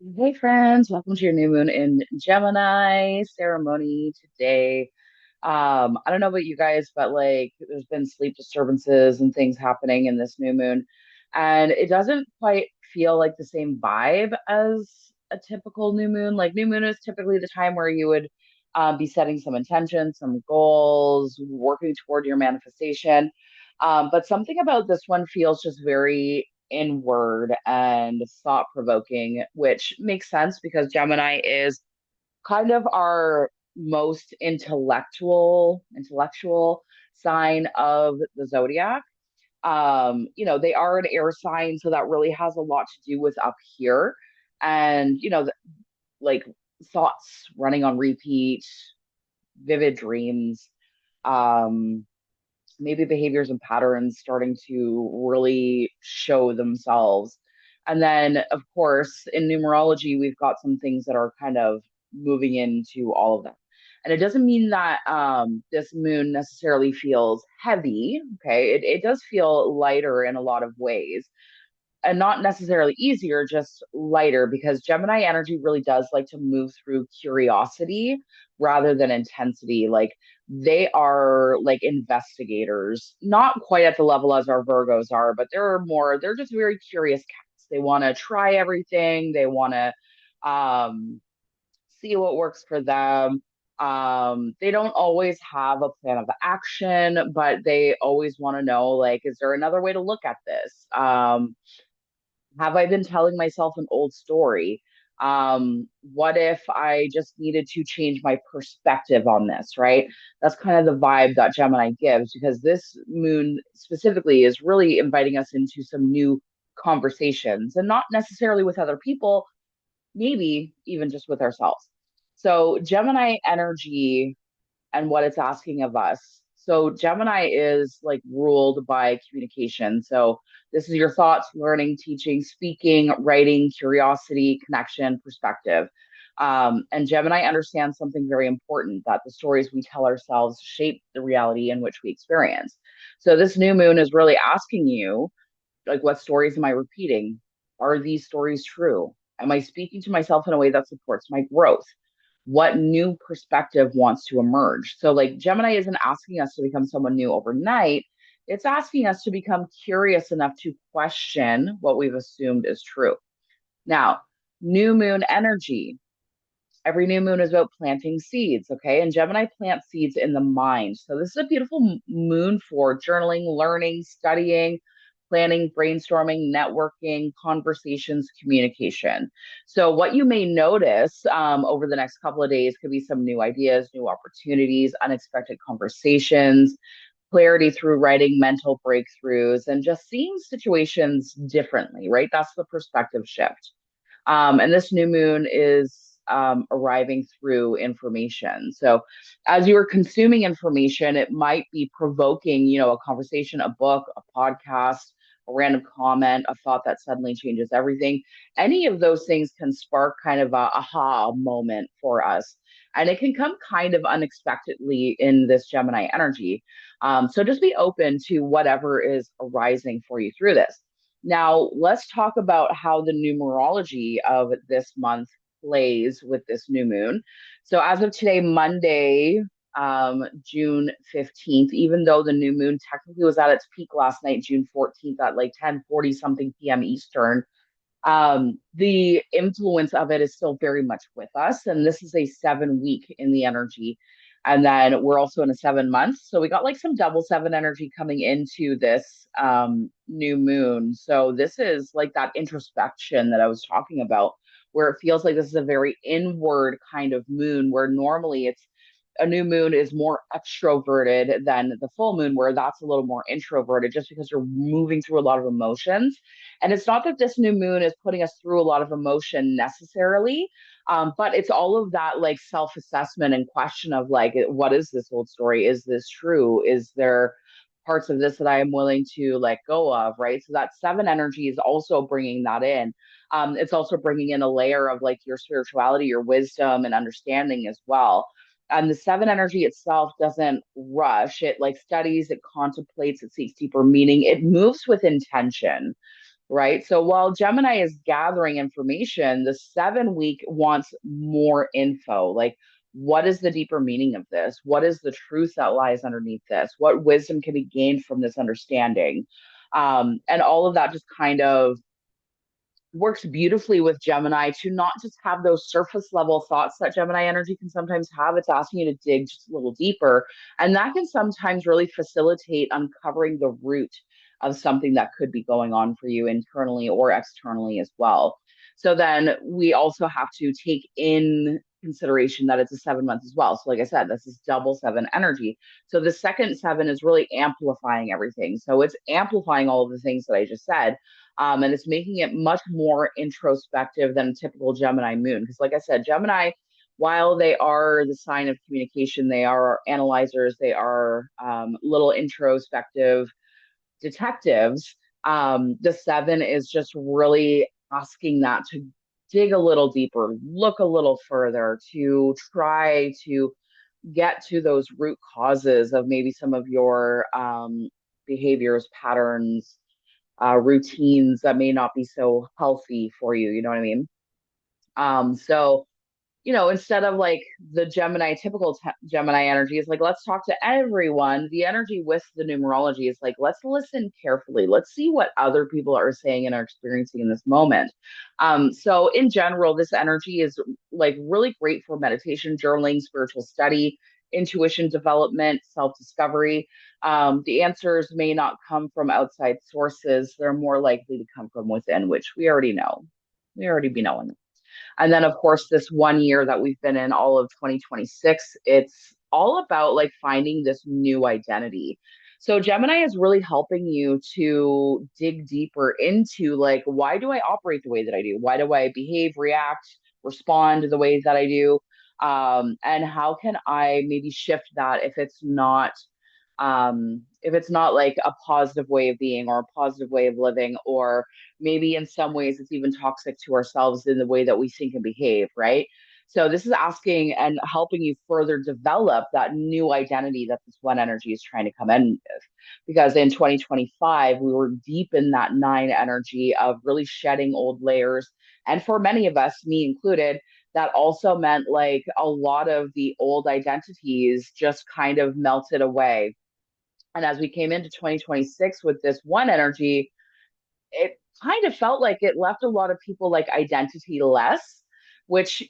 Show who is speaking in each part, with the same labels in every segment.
Speaker 1: Hey friends, welcome to your new moon in Gemini ceremony today. I don't know about you guys, but like there's been sleep disturbances and things happening in this new moon, and it doesn't quite feel like the same vibe as a typical new moon. Like new moon is typically the time where you would be setting some intentions, some goals, working toward your manifestation. But something about this one feels just very inward and thought provoking, which makes sense because Gemini is kind of our most intellectual sign of the zodiac. They are an air sign, so that really has a lot to do with up here. And, like thoughts running on repeat, vivid dreams, um, maybe behaviors and patterns starting to really show themselves. And then, of course, in numerology, we've got some things that are kind of moving into all of them. And it doesn't mean that this moon necessarily feels heavy. Okay. It does feel lighter in a lot of ways and not necessarily easier, just lighter, because Gemini energy really does like to move through curiosity rather than intensity. Like they are like investigators, not quite at the level as our Virgos are, but they're just very curious cats. They want to try everything, they want to see what works for them. They don't always have a plan of action, but they always want to know, like, is there another way to look at this? Have I been telling myself an old story? What if I just needed to change my perspective on this, right? That's kind of the vibe that Gemini gives because this moon specifically is really inviting us into some new conversations and not necessarily with other people, maybe even just with ourselves. So, Gemini energy and what it's asking of us. So Gemini is like ruled by communication. So this is your thoughts, learning, teaching, speaking, writing, curiosity, connection, perspective. And Gemini understands something very important that the stories we tell ourselves shape the reality in which we experience. So this new moon is really asking you, like, what stories am I repeating? Are these stories true? Am I speaking to myself in a way that supports my growth? What new perspective wants to emerge? So, like, Gemini isn't asking us to become someone new overnight. It's asking us to become curious enough to question what we've assumed is true. Now, new moon energy. Every new moon is about planting seeds, okay? And Gemini plants seeds in the mind. So this is a beautiful moon for journaling, learning, studying, planning, brainstorming, networking, conversations, communication. So what you may notice over the next couple of days could be some new ideas, new opportunities, unexpected conversations, clarity through writing, mental breakthroughs, and just seeing situations differently, right? That's the perspective shift. And this new moon is arriving through information. So, as you are consuming information, it might be provoking, a conversation, a book, a podcast, a random comment, a thought that suddenly changes everything. Any of those things can spark kind of a aha moment for us. And it can come kind of unexpectedly in this Gemini energy. So just be open to whatever is arising for you through this. Now, let's talk about how the numerology of this month plays with this new moon. So, as of today, Monday, June 15th, even though the new moon technically was at its peak last night, June 14th, at like 10:40 something p.m. Eastern, the influence of it is still very much with us. And this is a 7 week in the energy. And then we're also in a 7 month. So we got like some double seven energy coming into this new moon. So this is like that introspection that I was talking about, where it feels like this is a very inward kind of moon, where normally it's a new moon is more extroverted than the full moon, where that's a little more introverted, just because you're moving through a lot of emotions. And it's not that this new moon is putting us through a lot of emotion necessarily, but it's all of that like self assessment and question of like, what is this old story? Is this true? Is there parts of this that I am willing to let go of? Right. So that seven energy is also bringing that in. It's also bringing in a layer of like your spirituality, your wisdom, and understanding as well. And the seven energy itself doesn't rush. It like studies, it contemplates, it seeks deeper meaning, it moves with intention. right? So while Gemini is gathering information, the 7 week wants more info. Like, what is the deeper meaning of this? What is the truth that lies underneath this? What wisdom can be gained from this understanding? And all of that just kind of works beautifully with Gemini to not just have those surface level thoughts that Gemini energy can sometimes have. It's asking you to dig just a little deeper. And that can sometimes really facilitate uncovering the root of something that could be going on for you internally or externally as well. So then we also have to take in consideration that it's a 7 month as well. So, like I said, this is double seven energy. So the second seven is really amplifying everything. So it's amplifying all of the things that I just said, and it's making it much more introspective than a typical Gemini moon. Because, like I said, Gemini, while they are the sign of communication, they are analyzers, they are little introspective detectives. The seven is just really asking that to dig a little deeper, look a little further, to try to get to those root causes of maybe some of your behaviors, patterns, routines that may not be so healthy for you. You know what I mean? So instead of like the Gemini, typical Gemini energy is like, let's talk to everyone. The energy with the numerology is like, let's listen carefully. Let's see what other people are saying and are experiencing in this moment. So, in general, this energy is like really great for meditation, journaling, spiritual study, intuition development, self discovery. The answers may not come from outside sources, they're more likely to come from within, which we already know. We already be knowing. And then, of course, this 1 year that we've been in, all of 2026, it's all about like finding this new identity. So, Gemini is really helping you to dig deeper into like, why do I operate the way that I do? Why do I behave, react, respond the way that I do? And how can I maybe shift that if it's not like a positive way of being or a positive way of living, or maybe in some ways it's even toxic to ourselves in the way that we think and behave, right? So this is asking and helping you further develop that new identity that this one energy is trying to come in with. Because in 2025, we were deep in that nine energy of really shedding old layers. And for many of us, me included, that also meant like a lot of the old identities just kind of melted away. And as we came into 2026 with this one energy, it kind of felt like it left a lot of people like identity less, which,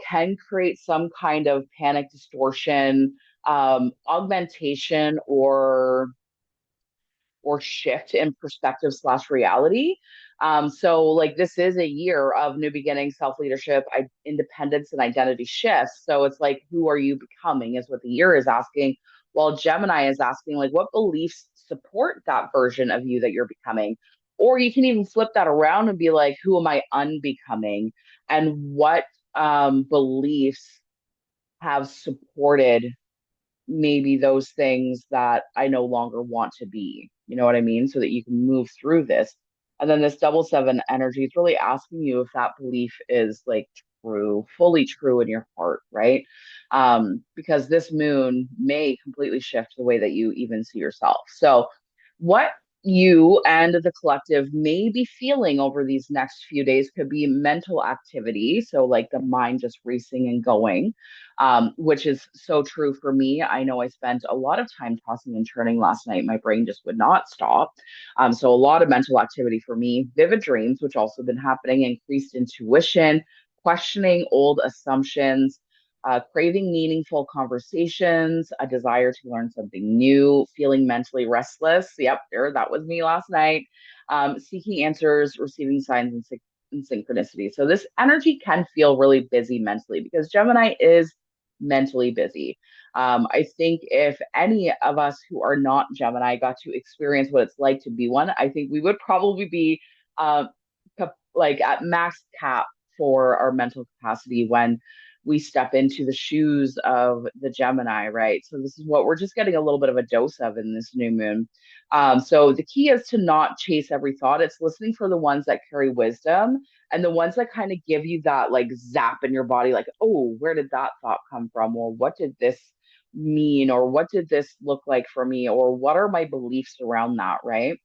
Speaker 1: can create some kind of panic distortion, augmentation, or shift in perspective slash reality. So, like, this is a year of new beginnings, self leadership, independence, and identity shifts. So, it's like, who are you becoming is what the year is asking. While Gemini is asking, like, what beliefs support that version of you that you're becoming? Or you can even flip that around and be like, who am I unbecoming? And what beliefs have supported maybe those things that I no longer want to be. You know what I mean? So that you can move through this. And then this double seven energy is really asking you if that belief is like true, fully true in your heart, right? Because this moon may completely shift the way that you even see yourself. So, what you and the collective may be feeling over these next few days could be mental activity. So, like the mind just racing and going, which is so true for me. I know I spent a lot of time tossing and turning last night. My brain just would not stop. So a lot of mental activity for me, vivid dreams, which also been happening, increased intuition, questioning old assumptions, craving meaningful conversations, a desire to learn something new, feeling mentally restless. Yep, there, that was me last night. Seeking answers, receiving signs and synchronicity. So this energy can feel really busy mentally because Gemini is mentally busy. I think if any of us who are not Gemini got to experience what it's like to be one, I think we would probably be uh, like at max cap for our mental capacity when we step into the shoes of the Gemini, right? So this is what we're just getting a little bit of a dose of in this new moon. So the key is to not chase every thought. It's listening for the ones that carry wisdom and the ones that kind of give you that like zap in your body, like, oh, where did that thought come from? Or what did this mean? Or what did this look like for me? Or what are my beliefs around that, right?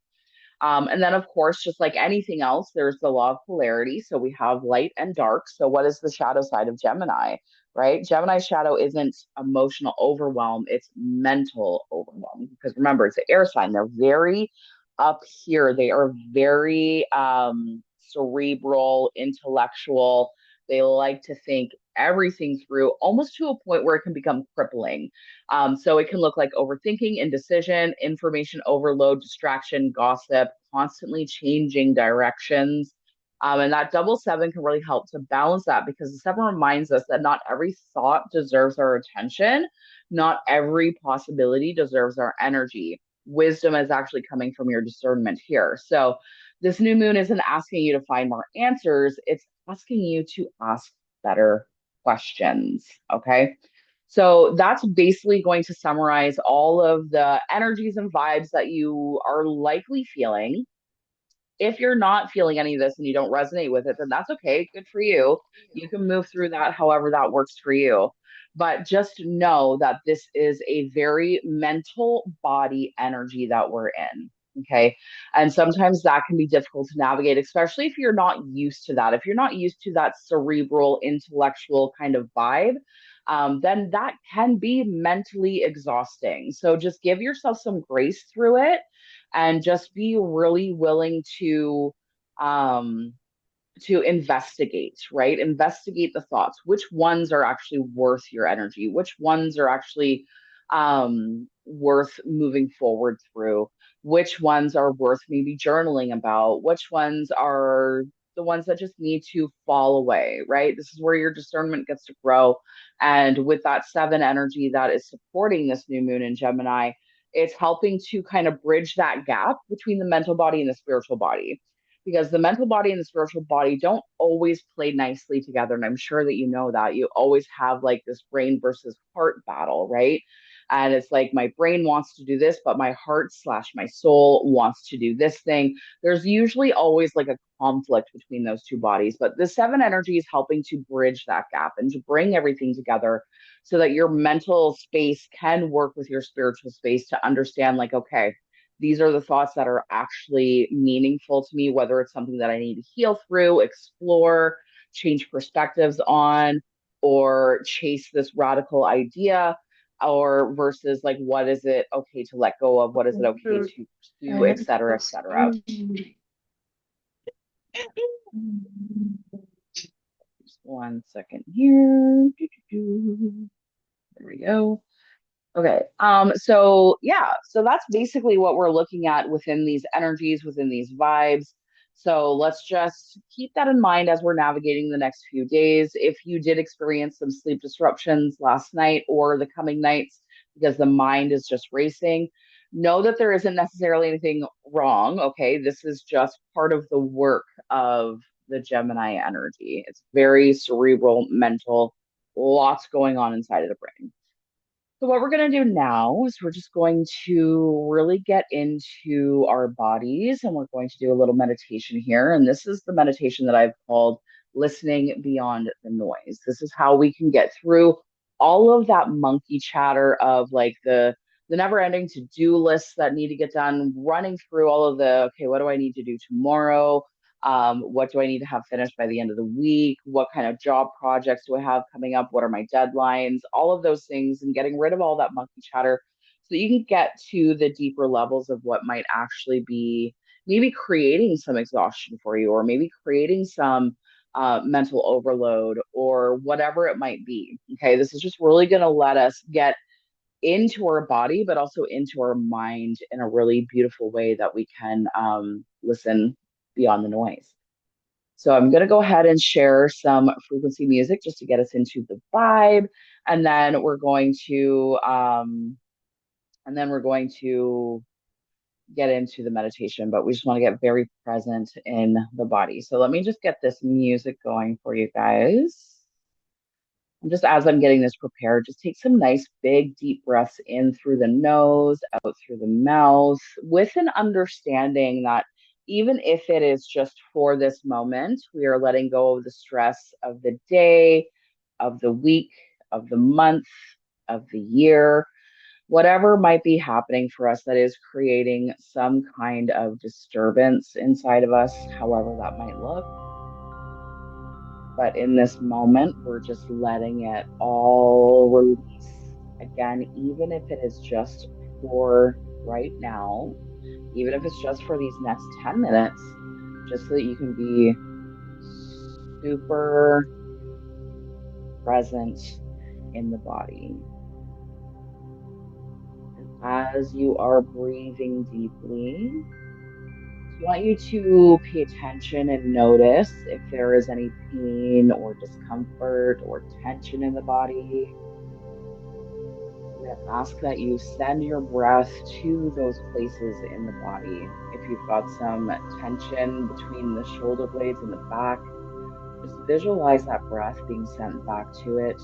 Speaker 1: And then, of course, just like anything else, there's the law of polarity. So we have light and dark. So, what is the shadow side of Gemini, right? Gemini's shadow isn't emotional overwhelm, it's mental overwhelm. Because remember, it's an air sign. They're very up here, they are very cerebral, intellectual. They like to think everything through almost to a point where it can become crippling. So it can look like overthinking, indecision, information overload, distraction, gossip, constantly changing directions. And that double seven can really help to balance that because the seven reminds us that not every thought deserves our attention, not every possibility deserves our energy. Wisdom is actually coming from your discernment here. So this new moon isn't asking you to find more answers, it's asking you to ask better questions. Okay. So that's basically going to summarize all of the energies and vibes that you are likely feeling. If you're not feeling any of this and you don't resonate with it, then that's okay. Good for you. You can move through that however that works for you. But just know that this is a very mental body energy that we're in. Okay. And sometimes that can be difficult to navigate, especially if you're not used to that. If you're not used to that cerebral, intellectual kind of vibe, then that can be mentally exhausting. So just give yourself some grace through it and just be really willing um to investigate, right? Investigate the thoughts. Which ones are actually worth your energy? Which ones are actually worth moving forward through? Which ones are worth maybe journaling about? Which ones are the ones that just need to fall away, right? This is where your discernment gets to grow. And with that seven energy that is supporting this new moon in Gemini, it's helping to kind of bridge that gap between the mental body and the spiritual body because the mental body and the spiritual body don't always play nicely together. And I'm sure that you know that. You always have like this brain versus heart battle, right? And it's like my brain wants to do this, but my heart slash my soul wants to do this thing. There's usually always like a conflict between those two bodies. But the seven energy is helping to bridge that gap and to bring everything together so that your mental space can work with your spiritual space to understand, like, okay, these are the thoughts that are actually meaningful to me, whether it's something that I need to heal through, explore, change perspectives on, or chase this radical idea, or versus like, what is it okay to let go of? What is it okay to pursue, et cetera, et cetera. Just 1 second here. There we go. Okay. So yeah, so that's basically what we're looking at within these energies, within these vibes. So let's just keep that in mind as we're navigating the next few days. If you did experience some sleep disruptions last night or the coming nights because the mind is just racing, know that there isn't necessarily anything wrong. Okay. This is just part of the work of the Gemini energy. It's very cerebral, mental, lots going on inside of the brain. So, what we're going to do now is we're just going to really get into our bodies and we're going to do a little meditation here. And this is the meditation that I've called listening beyond the noise. This is how we can get through all of that monkey chatter of like the never ending to-do lists that need to get done, running through all of the, okay, what do I need to do tomorrow? What do I need to have finished by the end of the week? What kind of job projects do I have coming up? What are my deadlines? All of those things, and getting rid of all that monkey chatter so that you can get to the deeper levels of what might actually be maybe creating some exhaustion for you, or maybe creating some mental overload, or whatever it might be. Okay, this is just really going to let us get into our body, but also into our mind in a really beautiful way that we can listen beyond the noise. So I'm going to go ahead and share some frequency music just to get us into the vibe, and then we're going to get into the meditation. But we just want to get very present in the body. So let me just get this music going for you guys. And just as I'm getting this prepared, just take some nice big deep breaths in through the nose, out through the mouth, with an understanding that even if it is just for this moment, we are letting go of the stress of the day, of the week, of the month, of the year. whatever might be happening for us that is creating some kind of disturbance inside of us, however that might look. But in this moment, we're just letting it all release. Again, even if it is just for right now, even if it's just for these next 10 minutes, just so that you can be super present in the body. And as you are breathing deeply, I want you to pay attention and notice if there is any pain or discomfort or tension in the body. I'm going to ask that you send your breath to those places in the body. If you've got some tension between the shoulder blades and the back, just visualize that breath being sent back to it.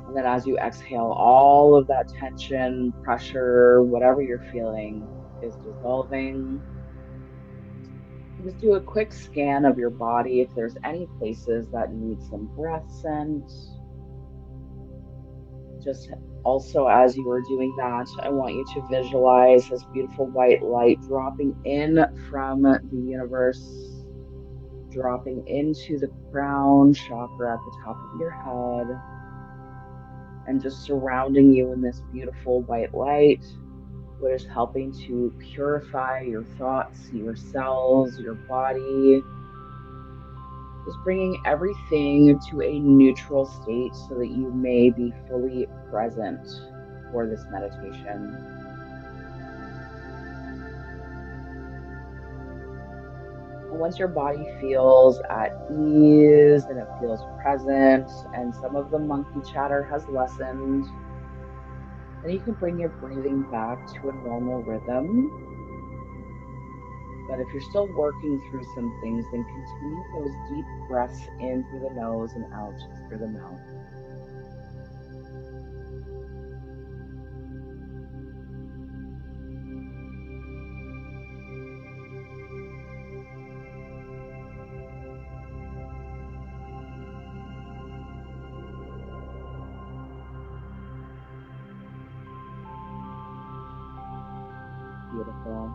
Speaker 1: And then as you exhale, all of that tension, pressure, whatever you're feeling is dissolving. Just do a quick scan of your body if there's any places that need some breath sent. Just also, as you are doing that, I want you to visualize this beautiful white light dropping in from the universe, dropping into the crown chakra at the top of your head, and just surrounding you in this beautiful white light, what is helping to purify your thoughts, your cells, your body. Just bringing everything to a neutral state so that you may be fully present for this meditation. And once your body feels at ease and it feels present and some of the monkey chatter has lessened, then you can bring your breathing back to a normal rhythm. But if you're still working through some things, then continue those deep breaths in through the nose and out through the mouth. Beautiful.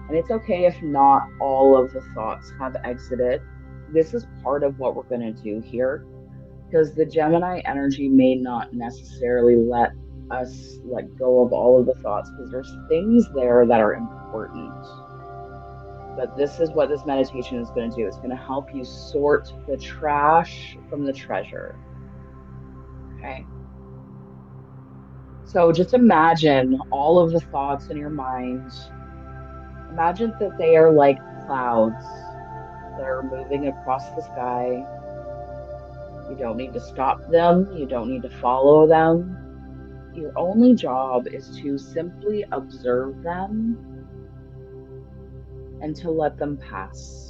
Speaker 1: And it's okay if not all of the thoughts have exited. This is part of what we're going to do here because the Gemini energy may not necessarily let us let go of all of the thoughts because there's things there that are important. But this is what this meditation is going to do. It's going to help you sort the trash from the treasure. Okay. So just imagine all of the thoughts in your mind. Imagine that they are like clouds that are moving across the sky. You don't need to stop them. You don't need to follow them. Your only job is to simply observe them and to let them pass.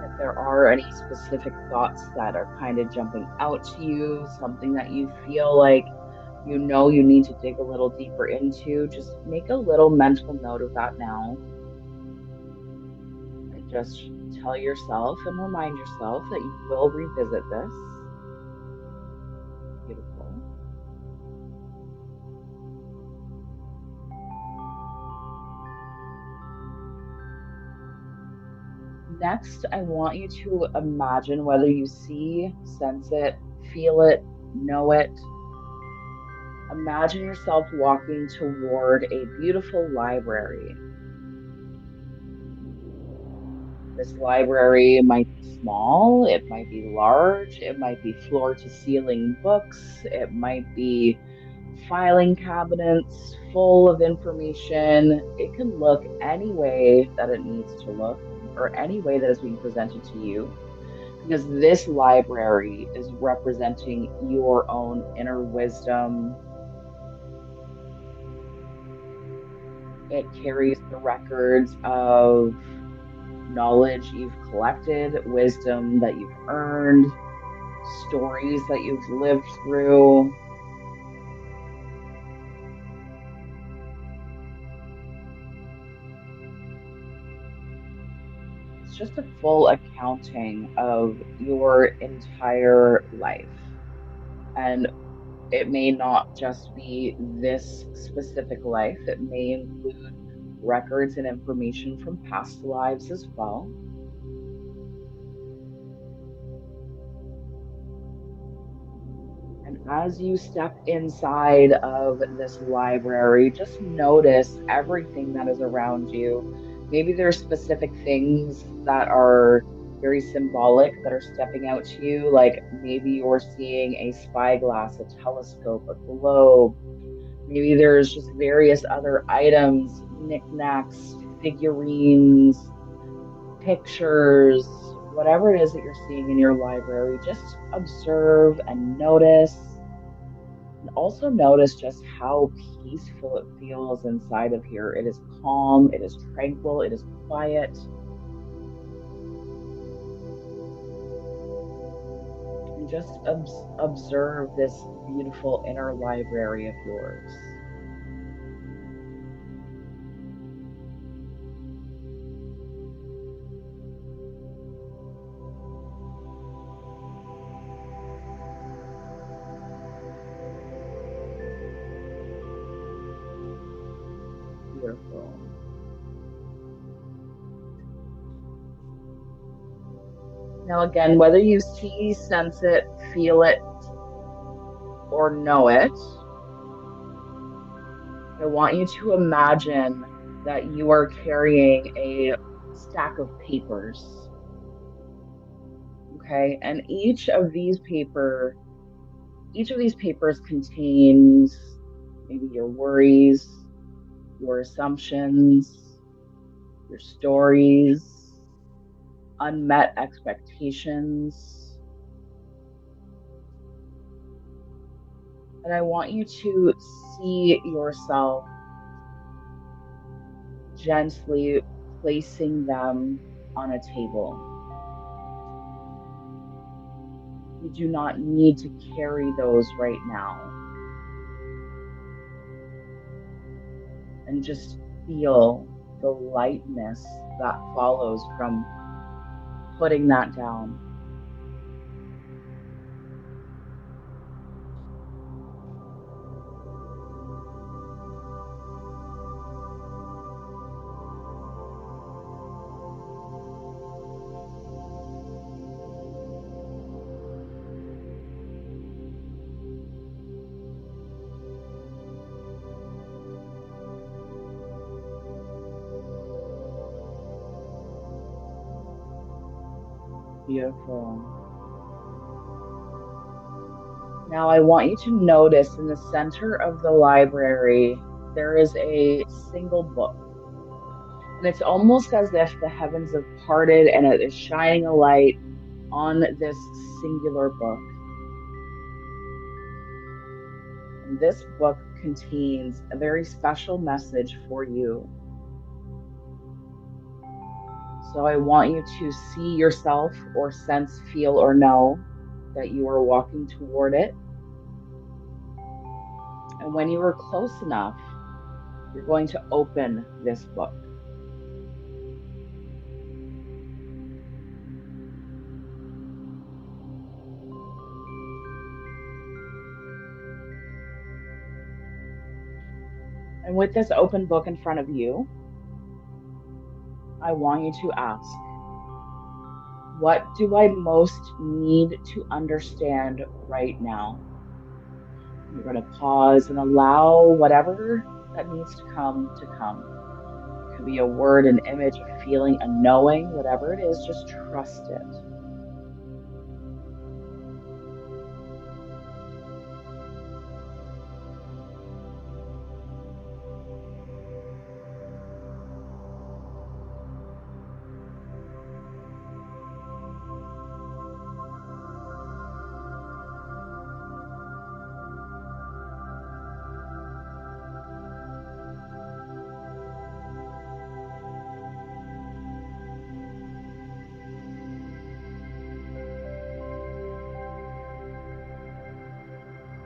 Speaker 1: If there are any specific thoughts that are kind of jumping out to you, something that you feel like you know you need to dig a little deeper into, just make a little mental note of that now. And just tell yourself and remind yourself that you will revisit this. Beautiful. Next, I want you to imagine whether you see, sense it, feel it, know it. Imagine yourself walking toward a beautiful library. This library might be small, it might be large, it might be floor to ceiling books, it might be filing cabinets full of information. It can look any way that it needs to look or any way that is being presented to you because this library is representing your own inner wisdom. It carries the records of knowledge you've collected, wisdom that you've earned, stories that you've lived through. It's just a full accounting of your entire life. And it may not just be this specific life, it may include records and information from past lives as well. And as you step inside of this library, just notice everything that is around you. Maybe there's specific things that are very symbolic that are stepping out to you, like maybe you're seeing a spyglass, a telescope, a globe. Maybe there's just various other items, knickknacks, figurines, pictures, whatever it is that you're seeing in your library. Just observe and notice. And also notice just how peaceful it feels inside of here. It is calm, it is tranquil, it is quiet. And just observe this beautiful inner library of yours. Beautiful. Now, again, whether you see, sense it, feel it, or know it, I want you to imagine that you are carrying a stack of papers. Okay. And each of these papers contains maybe your worries, your assumptions, your stories, unmet expectations. And I want you to see yourself gently placing them on a table. You do not need to carry those right now. And just feel the lightness that follows from putting that down. Beautiful. Now I want you to notice in the center of the library, there is a single book. And it's almost as if the heavens have parted and it is shining a light on this singular book. And this book contains a very special message for you. So I want you to see yourself or sense, feel, or know that you are walking toward it. And when you are close enough, you're going to open this book. And with this open book in front of you, I want you to ask, what do I most need to understand right now? You're going to pause and allow whatever that needs to come to come. It could be a word, an image, a feeling, a knowing, whatever it is, just trust it.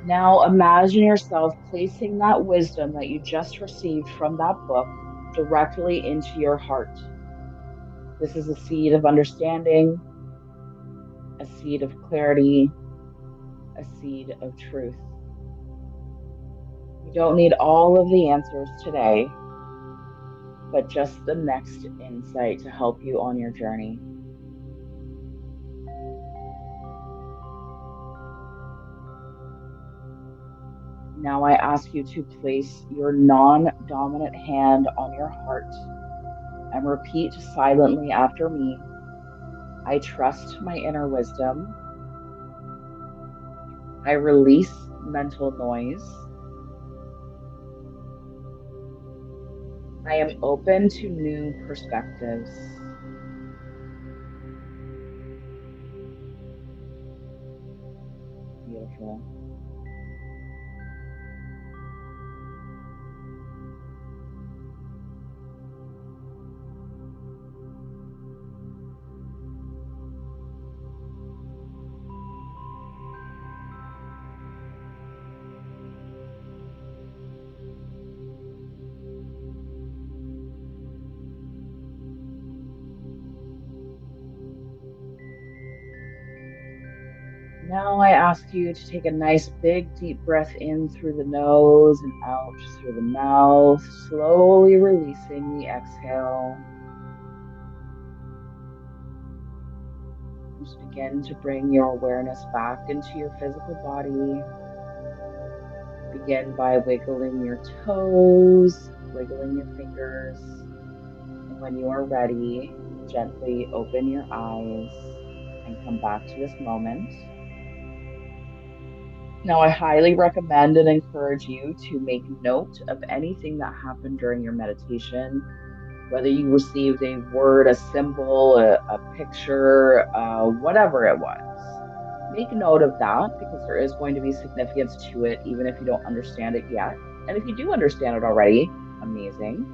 Speaker 1: Now imagine yourself placing that wisdom that you just received from that book directly into your heart. This is a seed of understanding, a seed of clarity, a seed of truth. You don't need all of the answers today, but just the next insight to help you on your journey. Now I ask you to place your non-dominant hand on your heart and repeat silently after me. I trust my inner wisdom. I release mental noise. I am open to new perspectives. Beautiful. Now I ask you to take a nice big deep breath in through the nose and out through the mouth, slowly releasing the exhale. Just begin to bring your awareness back into your physical body. Begin by wiggling your toes, wiggling your fingers. And when you are ready, gently open your eyes and come back to this moment. Now, I highly recommend and encourage you to make note of anything that happened during your meditation, whether you received a word, a symbol, a picture, whatever it was. Make note of that because there is going to be significance to it, even if you don't understand it yet. And if you do understand it already, amazing.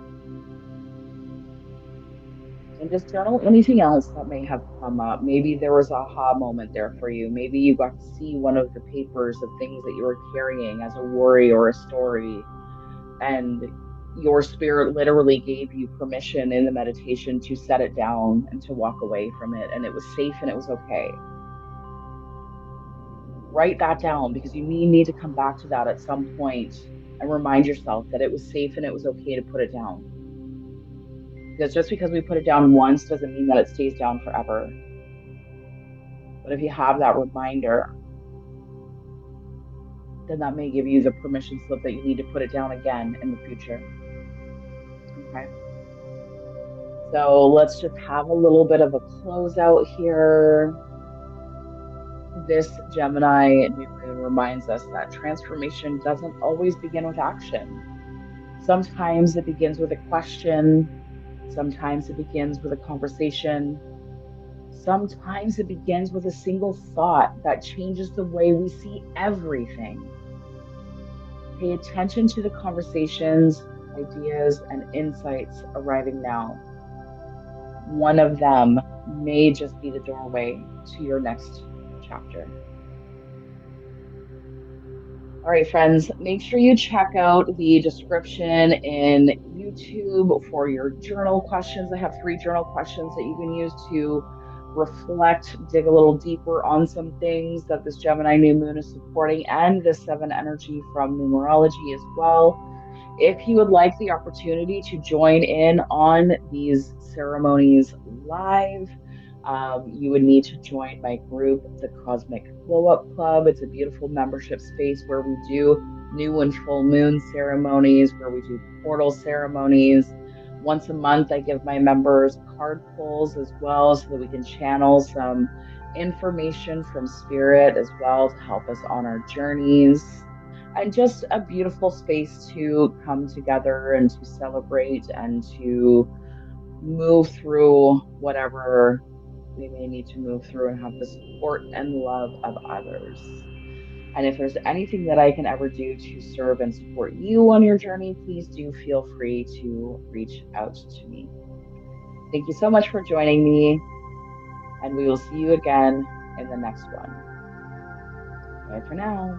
Speaker 1: And just journal anything else that may have come up. Maybe there was a aha moment there for you. Maybe you got to see one of the papers of things that you were carrying as a worry or a story. And your spirit literally gave you permission in the meditation to set it down and to walk away from it. And it was safe and it was okay. Write that down because you may need to come back to that at some point and remind yourself that it was safe and it was okay to put it down. Because just because we put it down once doesn't mean that it stays down forever. But if you have that reminder, then that may give you the permission slip that you need to put it down again in the future. Okay. So let's just have a little bit of a closeout here. This Gemini new moon reminds us that transformation doesn't always begin with action. Sometimes it begins with a question. Sometimes it begins with a conversation. Sometimes it begins with a single thought that changes the way we see everything. Pay attention to the conversations, ideas, and insights arriving now. One of them may just be the doorway to your next chapter. All right, friends, make sure you check out the description in YouTube for your journal questions. I have 3 journal questions that you can use to reflect, dig a little deeper on some things that this Gemini new moon is supporting, and the 7 energy from numerology as well. If you would like the opportunity to join in on these ceremonies live, you would need to join my group, the Cosmic Glow Up Club. It's a beautiful membership space where we do new and full moon ceremonies, where we do portal ceremonies. Once a month, I give my members card pulls as well so that we can channel some information from spirit as well to help us on our journeys. And just a beautiful space to come together and to celebrate and to move through whatever we may need to move through and have the support and love of others. And if there's anything that I can ever do to serve and support you on your journey, please do feel free to reach out to me. Thank you so much for joining me, and we will see you again in the next one. Bye for now.